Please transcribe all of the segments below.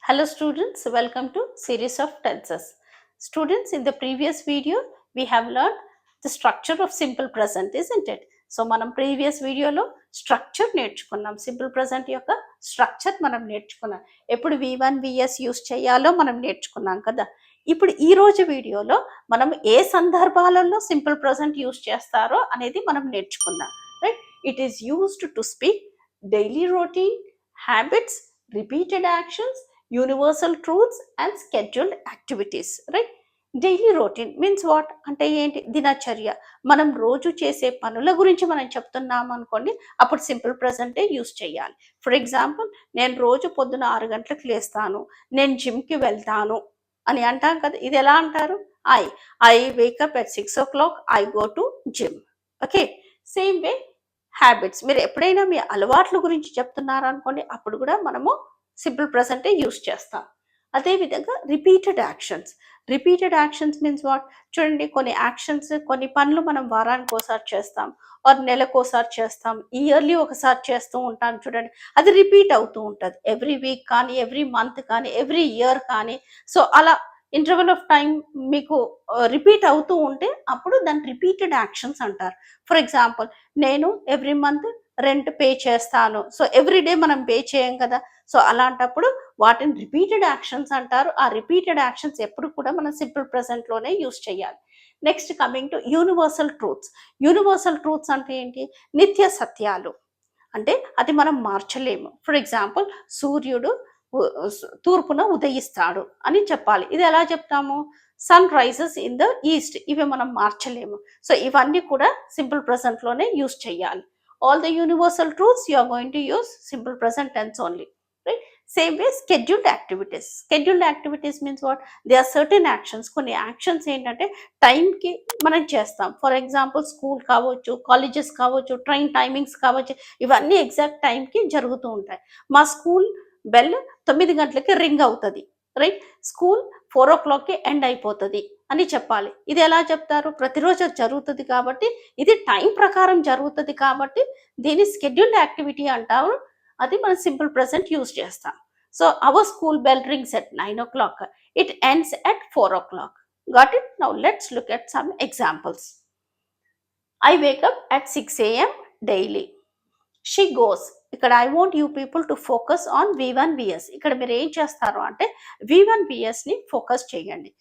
Hello students, welcome to series of tenses. Students, in the previous video, we have learned the structure of simple present, isn't it? So, మనం previous videoలో structure నేర్చుకున్నాం. Simple present యొక్క structure మనం నేర్చుకున్నాం. ఎప్పుడు V1, VS use చేయాలో మనం నేర్చుకున్నాం కదా. ఇప్పుడు ఈ రోజు వీడియోలో మనం ఏ సందర్భాలలో సింపుల్ ప్రెజెంట్ యూస్ చేస్తారో అనేది మనం నేర్చుకుందాం. Right? It is used to speak daily routine, habits, repeated actions, universal truths and scheduled activities. Right? Daily routine means what అంటే ఏంటి? దినచర్య. మనం రోజు చేసే పనుల గురించి మనం చెప్తున్నాం అనుకోండి, అప్పుడు సింపుల్ ప్రెజెంటే యూస్ చేయాలి. ఫర్ ఎగ్జాంపుల్, నేను రోజు పొద్దున 6 గంటలకు లేస్తాను, నేను జిమ్కి వెళ్తాను అని అంటాం కదా. ఇది ఎలా అంటారు? I wake up at 6 o'clock, I go to gym. Okay, same way habits. మీరు ఎప్పుడైనా మీ అలవాట్ల గురించి చెప్తున్నారు అనుకోండి, అప్పుడు కూడా మనము సింపుల్ ప్రెజెంటే యూస్ చేస్తాం. అదేవిధంగా రిపీటెడ్ యాక్షన్స్ మీన్స్ వాట్? చూడండి, కొన్ని యాక్షన్స్, కొన్ని పనులు మనం వారానికి ఒకసారి చేస్తాం, ఆర్ నెలకోసారి చేస్తాం, ఇయర్లీ ఒకసారి చేస్తూ ఉంటాం. చూడండి, అది రిపీట్ అవుతూ ఉంటుంది. ఎవ్రీ వీక్ కానీ, ఎవ్రీ మంత్ కానీ, ఎవ్రీ ఇయర్ కానీ. సో అలా ఇంటర్వెల్ ఆఫ్ టైం మీకు రిపీట్ అవుతూ ఉంటే అప్పుడు దాన్ని రిపీటెడ్ యాక్షన్స్ అంటారు. ఫర్ ఎగ్జాంపుల్, నేను ఎవ్రీ మంత్ రెంట్ పే చేస్తాను. సో ఎవ్రీ డే మనం పే చేయం కదా. సో అలాంటప్పుడు వాటిని రిపీటెడ్ యాక్షన్స్ అంటారు. ఆ రిపీటెడ్ యాక్షన్స్ ఎప్పుడు కూడా మనం సింపుల్ ప్రెజెంట్లోనే యూస్ చేయాలి. Next coming to universal truths అంటే ఏంటి? నిత్య సత్యాలు. అంటే అది మనం మార్చలేము. ఫర్ ఎగ్జాంపుల్, సూర్యుడు తూర్పున ఉదయిస్తాడు అని చెప్పాలి. ఇది ఎలా చెప్తాము? Sun rises in the east. ఇవి మనం మార్చలేము. సో ఇవన్నీ కూడా సింపుల్ ప్రెజెంట్లోనే యూస్ చేయాలి. All the universal truths you are going to use simple present tense only. Right? Same way, scheduled activities means what? There are certain actions. కొన్ని actions ఏంటంటే టైంకి మనం చేస్తాం. ఫర్ ఎగ్జాంపుల్, స్కూల్ కావచ్చు, కాలేజెస్ కావచ్చు, train timings కావచ్చు, ఇవన్నీ exact టైంకి జరుగుతూ ఉంటాయి. మా స్కూల్ బెల్ 9 గంటలకి రింగ్ అవుతుంది. రైట్? స్కూల్ 4 o'clockకి ఎండ్ అయిపోతుంది అని చెప్పాలి. ఇది ఎలా చెప్తారు? ప్రతిరోజు జరుగుతుంది కాబట్టి, ఇది టైం ప్రకారం జరుగుతుంది కాబట్టి దీన్ని స్కెడ్యూల్డ్ యాక్టివిటీ అంటారు. అది మనం సింపుల్ ప్రెజెంట్ యూస్ చేస్తాం. So our school bell rings at 9 o'clock, it ends at 4 o'clock. Got it? Now let's look at some examples. I wake up at 6 a.m. daily. She goes. ఇక్కడ I want you people to focus on V1, VS. ఇక్కడ మీరు ఏం చేస్తారు అంటే V1, VSని focus చేయండి.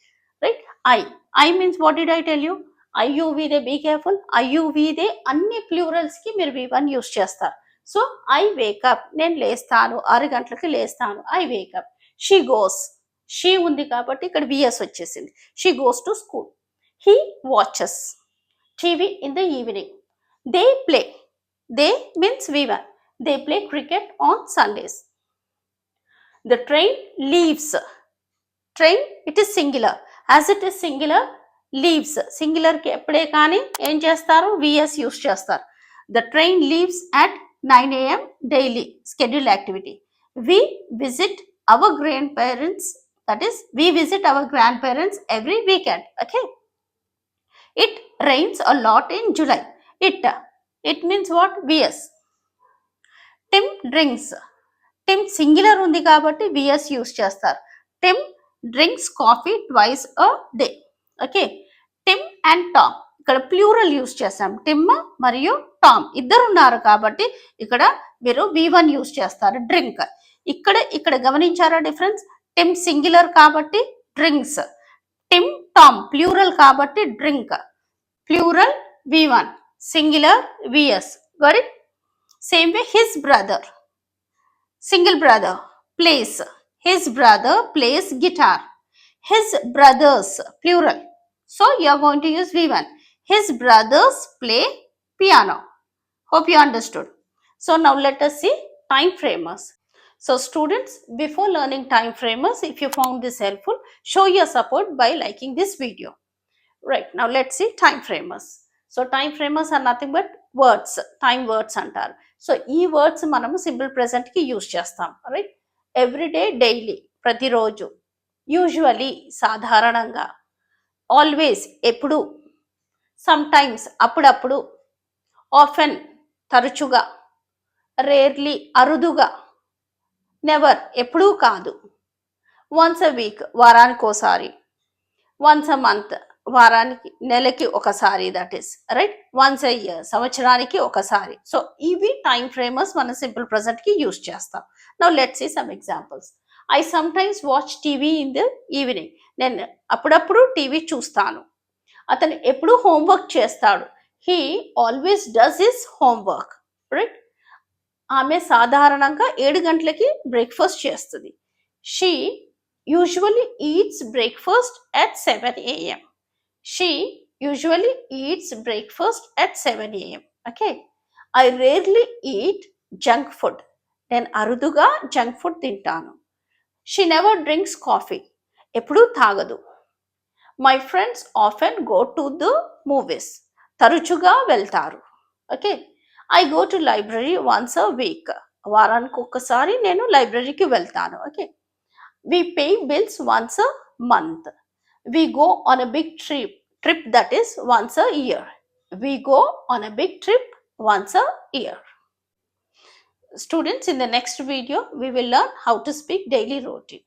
Right? I means what did I tell you? IUVదే, be careful. IUVదే అన్ని ప్లూరల్స్కి మీరు V1 యూస్ చేస్తారు. సో ఐ వేకప్, నేను లేస్తాను, 6 గంటలకి లేస్తాను, I wake up. She goes, she ఉంది కాబట్టి ఇక్కడ VS వచ్చేసింది. She goes to school. He watches TV in the evening. They play, they means V1. They play cricket on Sundays. The train leaves. Train, it is singular. As it is singular, leaves. Singular ki eppude kaani em chestaru? VS use chestaru. The train leaves at 9 a.m. daily. Scheduled activity. We visit our grandparents. That is, we visit our grandparents every weekend. Okay. It rains a lot in July. It means what? VS. Tim drinks. Tim singular ఉంది కాబట్టి VS use చేస్తారు. Tim drinks coffee twice a day. Okay. Tim and Tom, ఇక్కడ plural use చేస్తాం. Tim మరియు Tom ఇద్దరు ఉన్నారు కాబట్టి ఇక్కడ మీరు V1 యూస్ చేస్తారు. డ్రింక్. ఇక్కడ గమనించారా డిఫరెన్స్? టిమ్ సింగులర్ కాబట్టి డ్రింక్స్, టిమ్ టామ్ ప్లూరల్ కాబట్టి drink. Plural V1, singular VS. Got it? Same way, his brother, single brother, plays. His brother plays guitar. His brothers, plural. So you are going to use V1. His brothers play piano. Hope you understood. So now let us see time framers. So students, before learning time framers, if you found this helpful, show your support by liking this video. Right, now let's see time framers. So time framers are nothing but words, time words అంటారు. So ఈ words మనము simple ప్రెజెంట్కి use చేస్తాం. Right? Everyday, daily, ప్రతిరోజు, usually సాధారణంగా, always ఎప్పుడు, sometimes అప్పుడప్పుడు, often తరచుగా, రేర్లీ అరుదుగా, నెవర్ ఎప్పుడూ కాదు, వన్స్ అ వీక్ వారానికి ఒకసారి, వన్స్ అ మంత్ వారానికి నెలకి ఒకసారి, that is right, once a year సంవత్సరానికి ఒకసారి. సో ఇవి టైం ఫ్రేమర్స్ మన సింపుల్ ప్రెజెంట్ కి యూజ్ చేస్తాం. Now let's see some examples. I sometimes watch TV in the evening. నేను అప్పుడప్పుడు టీవీ చూస్తాను. అతను ఎప్పుడు హోంవర్క్ చేస్తాడు. He always does his homework, right. ఆమె సాధారణంగా 7 గంటలకి బ్రేక్ఫాస్ట్ చేస్తుంది. She usually eats breakfast at 7 a.m. She usually eats breakfast at 7 a.m. Okay. I rarely eat junk food. నేను అరుదుగా జంక్ ఫుడ్ తింటాను. She never drinks coffee. ఎప్పుడూ తాగదు. My friends often go to the movies. తరచుగా వెళ్తారు. Okay. I go to library once a week. వారానికి ఒక్కసారి నేను లైబ్రరీకి వెళ్తాను. Okay. We pay bills once a month. We go on a big trip that is once a year. We go on a big trip once a year. Students, in the next video, we will learn how to speak daily routine.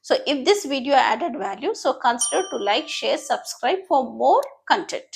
So if this video added value, so consider to like, share, subscribe for more content.